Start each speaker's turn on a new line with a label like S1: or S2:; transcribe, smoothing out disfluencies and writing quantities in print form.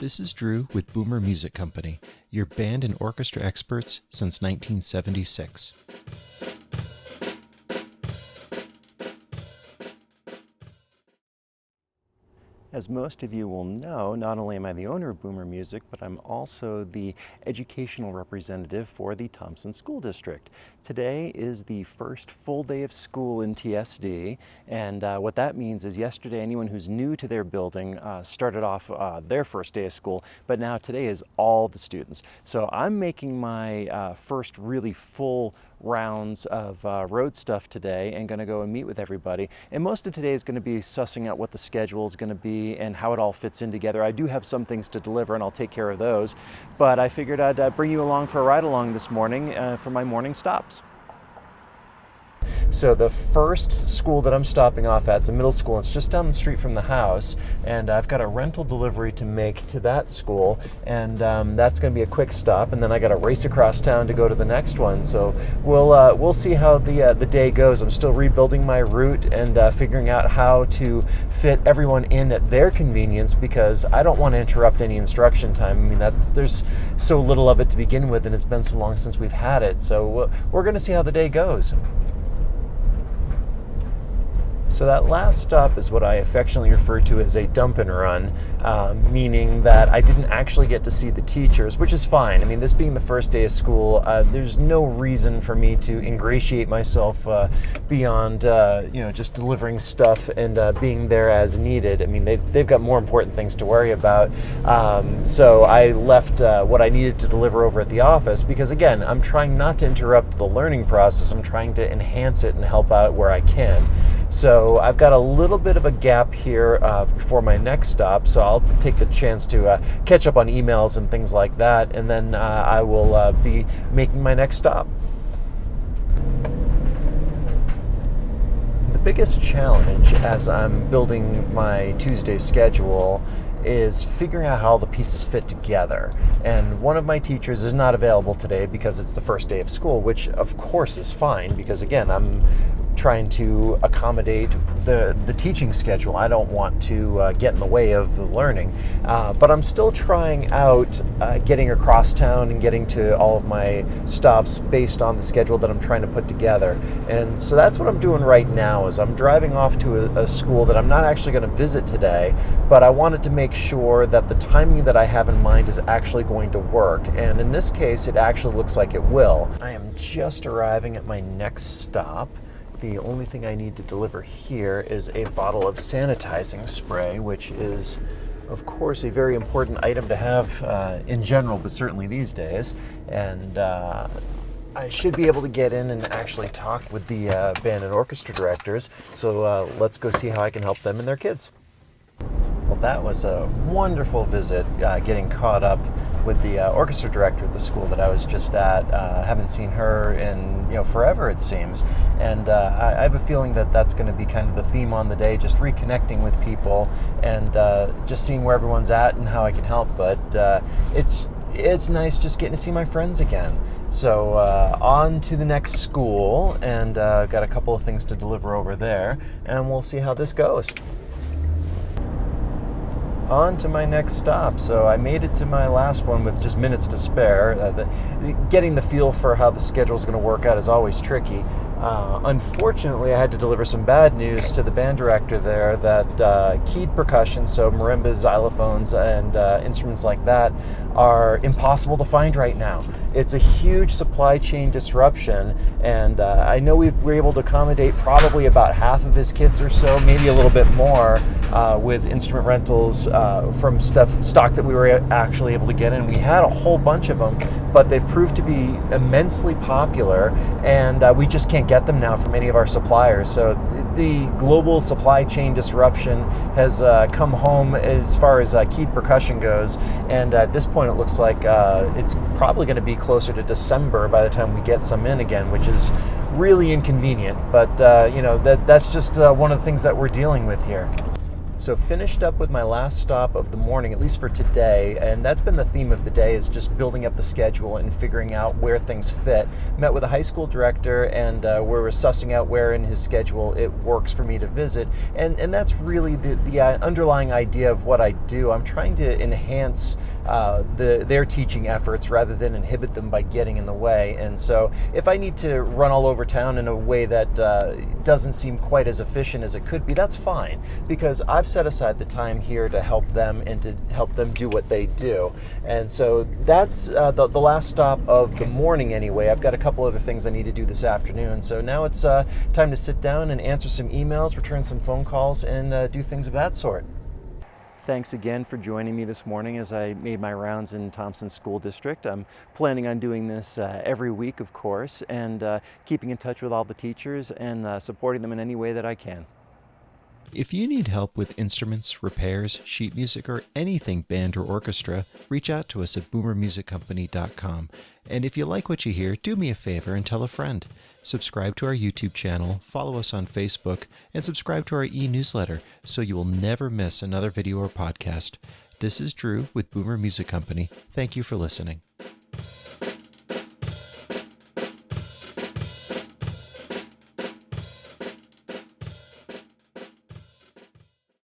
S1: This is Drew with Boomer Music Company, your band and orchestra experts since 1976. As most of you will know, not only am I the owner of Boomer Music, but I'm also the educational representative for the Thompson School District. Today is the first full day of school in TSD, and what that means is yesterday anyone who's new to their building started off their first day of school, but now today is all the students. So I'm making my first really full rounds of road stuff today and going to go and meet with everybody. And most of today is going to be sussing out what the schedule is going to be and how it all fits in together. I do have some things to deliver and I'll take care of those, but I figured I'd bring you along for a ride along this morning for my morning stops. So the first school that I'm stopping off at is a middle school. It's just down the street from the house, and I've got a rental delivery to make to that school, and that's going to be a quick stop. And then I got to race across town to go to the next one. So we'll see how the day goes. I'm still rebuilding my route and figuring out how to fit everyone in at their convenience, because I don't want to interrupt any instruction time. I mean, there's so little of it to begin with, and it's been so long since we've had it. So we're going to see how the day goes. So that last stop is what I affectionately refer to as a dump and run, meaning that I didn't actually get to see the teachers, which is fine. I mean, this being the first day of school, there's no reason for me to ingratiate myself beyond just delivering stuff and being there as needed. I mean, they've got more important things to worry about. So I left what I needed to deliver over at the office because, again, I'm trying not to interrupt the learning process. I'm trying to enhance it and help out where I can. So I've got a little bit of a gap here before my next stop, so I'll take the chance to catch up on emails and things like that, and then I will be making my next stop. The biggest challenge as I'm building my Tuesday schedule is figuring out how all the pieces fit together. And one of my teachers is not available today because it's the first day of school, which of course is fine, because again, I'm trying to accommodate the teaching schedule. I don't want to get in the way of the learning, but I'm still trying out getting across town and getting to all of my stops based on the schedule that I'm trying to put together. And so that's what I'm doing right now, is I'm driving off to a school that I'm not actually going to visit today, but I wanted to make sure that the timing that I have in mind is actually going to work. And in this case, it actually looks like it will. I am just arriving at my next stop. The only thing I need to deliver here is a bottle of sanitizing spray, which is, of course, a very important item to have in general, but certainly these days. And I should be able to get in and actually talk with the band and orchestra directors. So let's go see how I can help them and their kids. Well, that was a wonderful visit, getting caught up with the orchestra director of the school that I was just at. Haven't seen her in forever, it seems, and I have a feeling that that's going to be kind of the theme on the day, just reconnecting with people and just seeing where everyone's at and how I can help. But it's nice just getting to see my friends again. So on to the next school, and got a couple of things to deliver over there, and we'll see how this goes. On to my next stop. So I made it to my last one with just minutes to spare. Getting the feel for how the schedule is going to work out is always tricky. Unfortunately, I had to deliver some bad news to the band director there that keyed percussion, so marimbas, xylophones, and instruments like that, are impossible to find right now. It's a huge supply chain disruption, and I know we were able to accommodate probably about half of his kids or so, maybe a little bit more, with instrument rentals from stock that we were actually able to get in. We had a whole bunch of them, but they've proved to be immensely popular, and we just can't get them now from any of our suppliers. So the global supply chain disruption has come home as far as keyed percussion goes, and at this point it looks like it's probably going to be closer to December by the time we get some in again, which is really inconvenient, but that's just one of the things that we're dealing with here. So finished up with my last stop of the morning, at least for today, and that's been the theme of the day, is just building up the schedule and figuring out where things fit. Met with a high school director, and we're sussing out where in his schedule it works for me to visit, and that's really the underlying idea of what I do. I'm trying to enhance their teaching efforts rather than inhibit them by getting in the way. And so if I need to run all over town in a way that doesn't seem quite as efficient as it could be, that's fine, because I've set aside the time here to help them and to help them do what they do. And so that's the last stop of the morning anyway. I've got a couple other things I need to do this afternoon. So now it's time to sit down and answer some emails, return some phone calls, and do things of that sort. Thanks again for joining me this morning as I made my rounds in Thompson School District. I'm planning on doing this every week, of course, and keeping in touch with all the teachers and supporting them in any way that I can.
S2: If you need help with instruments, repairs, sheet music, or anything band or orchestra, reach out to us at boomermusiccompany.com. And if you like what you hear, do me a favor and tell a friend. Subscribe to our YouTube channel, follow us on Facebook, and subscribe to our e-newsletter so you will never miss another video or podcast. This is Drew with Boomer Music Company. Thank you for listening.